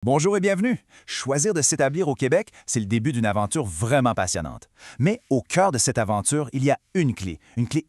Bonjour et bienvenue. Choisir de s'établir au Québec, c'est le début d'une aventure vraiment passionnante. Mais au cœur de cette aventure, il y a une clé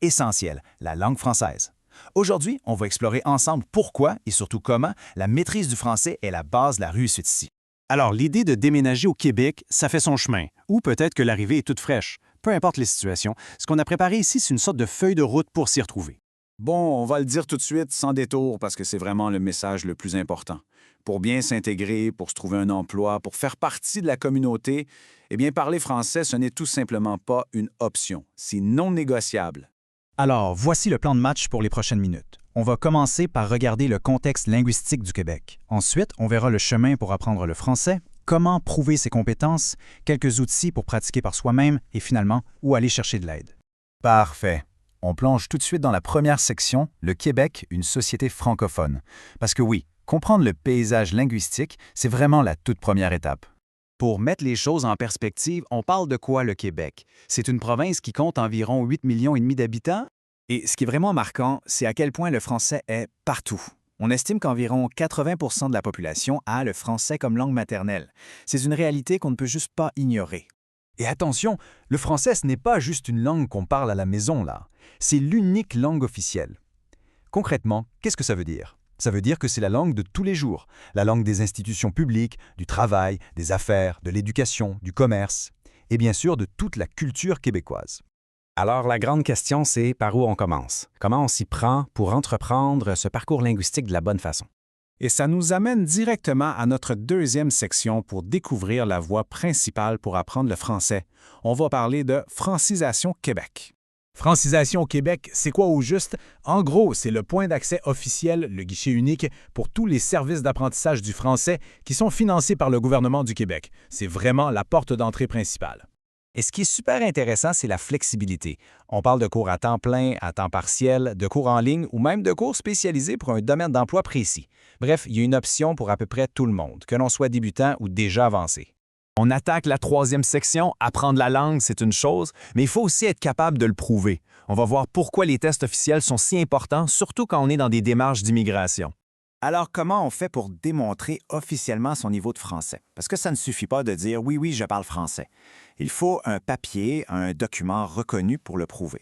essentielle, la langue française. Aujourd'hui, on va explorer ensemble pourquoi et surtout comment la maîtrise du français est la base de la réussite ici. Alors, l'idée de déménager au Québec, ça fait son chemin. Ou peut-être que l'arrivée est toute fraîche. Peu importe les situations, ce qu'on a préparé ici, c'est une sorte de feuille de route pour s'y retrouver. Bon, on va le dire tout de suite, sans détour, parce que c'est vraiment le message le plus important. Pour bien s'intégrer, pour se trouver un emploi, pour faire partie de la communauté, eh bien, parler français, ce n'est tout simplement pas une option. C'est non négociable. Alors, voici le plan de match pour les prochaines minutes. On va commencer par regarder le contexte linguistique du Québec. Ensuite, on verra le chemin pour apprendre le français, comment prouver ses compétences, quelques outils pour pratiquer par soi-même et finalement, où aller chercher de l'aide. Parfait. On plonge tout de suite dans la première section, le Québec, une société francophone. Parce que oui, comprendre le paysage linguistique, c'est vraiment la toute première étape. Pour mettre les choses en perspective, on parle de quoi le Québec? C'est une province qui compte environ 8,5 millions d'habitants? Et ce qui est vraiment marquant, c'est à quel point le français est partout. On estime qu'environ 80 de la population a le français comme langue maternelle. C'est une réalité qu'on ne peut juste pas ignorer. Et attention, le français, ce n'est pas juste une langue qu'on parle à la maison, là. C'est l'unique langue officielle. Concrètement, qu'est-ce que ça veut dire? Ça veut dire que c'est la langue de tous les jours, la langue des institutions publiques, du travail, des affaires, de l'éducation, du commerce, et bien sûr de toute la culture québécoise. Alors, la grande question, c'est par où on commence? Comment on s'y prend pour entreprendre ce parcours linguistique de la bonne façon? Et ça nous amène directement à notre deuxième section pour découvrir la voie principale pour apprendre le français. On va parler de Francisation Québec. Francisation au Québec, c'est quoi au juste? En gros, c'est le point d'accès officiel, le guichet unique, pour tous les services d'apprentissage du français qui sont financés par le gouvernement du Québec. C'est vraiment la porte d'entrée principale. Et ce qui est super intéressant, c'est la flexibilité. On parle de cours à temps plein, à temps partiel, de cours en ligne ou même de cours spécialisés pour un domaine d'emploi précis. Bref, il y a une option pour à peu près tout le monde, que l'on soit débutant ou déjà avancé. On attaque la troisième section. Apprendre la langue, c'est une chose, mais il faut aussi être capable de le prouver. On va voir pourquoi les tests officiels sont si importants, surtout quand on est dans des démarches d'immigration. Alors, comment on fait pour démontrer officiellement son niveau de français? Parce que ça ne suffit pas de dire « oui, je parle français ». Il faut un papier, un document reconnu pour le prouver.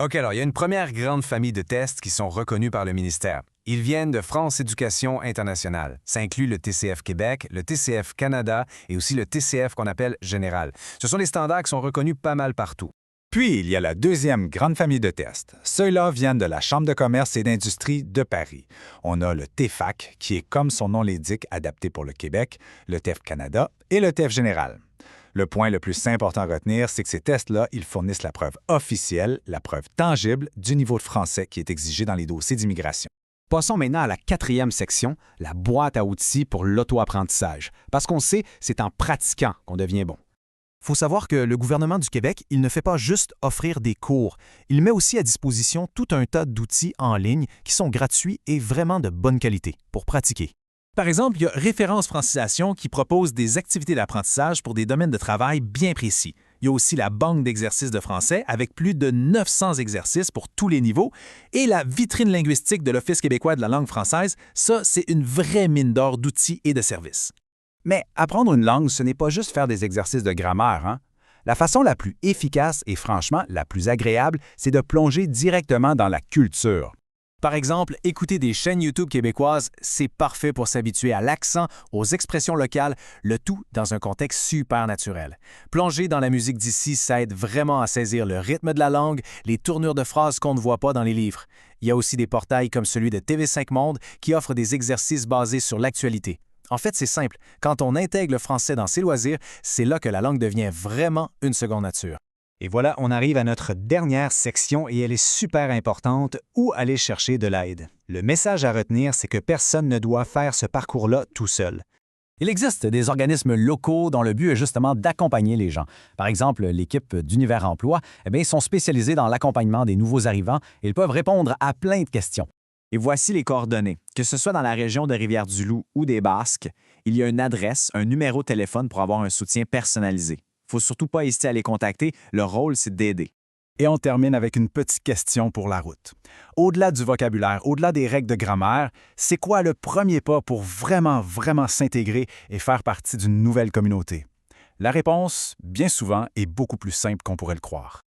OK, alors il y a une première grande famille de tests qui sont reconnus par le ministère. Ils viennent de France Éducation Internationale. Ça inclut le TCF Québec, le TCF Canada et aussi le TCF qu'on appelle Général. Ce sont des standards qui sont reconnus pas mal partout. Puis, il y a la deuxième grande famille de tests. Ceux-là viennent de la Chambre de commerce et d'industrie de Paris. On a le TEFAC, qui est, comme son nom l'indique, adapté pour le Québec, le TEF Canada et le TEF Général. Le point le plus important à retenir, c'est que ces tests-là, ils fournissent la preuve officielle, la preuve tangible du niveau de français qui est exigé dans les dossiers d'immigration. Passons maintenant à la quatrième section, la boîte à outils pour l'auto-apprentissage. Parce qu'on sait, c'est en pratiquant qu'on devient bon. Il faut savoir que le gouvernement du Québec, il ne fait pas juste offrir des cours. Il met aussi à disposition tout un tas d'outils en ligne qui sont gratuits et vraiment de bonne qualité pour pratiquer. Par exemple, il y a Référence Francisation qui propose des activités d'apprentissage pour des domaines de travail bien précis. Il y a aussi la Banque d'exercices de français avec plus de 900 exercices pour tous les niveaux. Et la vitrine linguistique de l'Office québécois de la langue française, ça, c'est une vraie mine d'or d'outils et de services. Mais apprendre une langue, ce n'est pas juste faire des exercices de grammaire, hein? La façon la plus efficace et franchement la plus agréable, c'est de plonger directement dans la culture. Par exemple, écouter des chaînes YouTube québécoises, c'est parfait pour s'habituer à l'accent, aux expressions locales, le tout dans un contexte super naturel. Plonger dans la musique d'ici, ça aide vraiment à saisir le rythme de la langue, les tournures de phrases qu'on ne voit pas dans les livres. Il y a aussi des portails comme celui de TV5 Monde qui offrent des exercices basés sur l'actualité. En fait, c'est simple. Quand on intègre le français dans ses loisirs, c'est là que la langue devient vraiment une seconde nature. Et voilà, on arrive à notre dernière section et elle est super importante, où aller chercher de l'aide. Le message à retenir, c'est que personne ne doit faire ce parcours-là tout seul. Il existe des organismes locaux dont le but est justement d'accompagner les gens. Par exemple, l'équipe d'Univers Emploi, ils sont spécialisés dans l'accompagnement des nouveaux arrivants et ils peuvent répondre à plein de questions. Et voici les coordonnées. Que ce soit dans la région de Rivière-du-Loup ou des Basques, il y a une adresse, un numéro de téléphone pour avoir un soutien personnalisé. Il ne faut surtout pas hésiter à les contacter. Leur rôle, c'est d'aider. Et on termine avec une petite question pour la route. Au-delà du vocabulaire, au-delà des règles de grammaire, c'est quoi le premier pas pour vraiment s'intégrer et faire partie d'une nouvelle communauté? La réponse, bien souvent, est beaucoup plus simple qu'on pourrait le croire.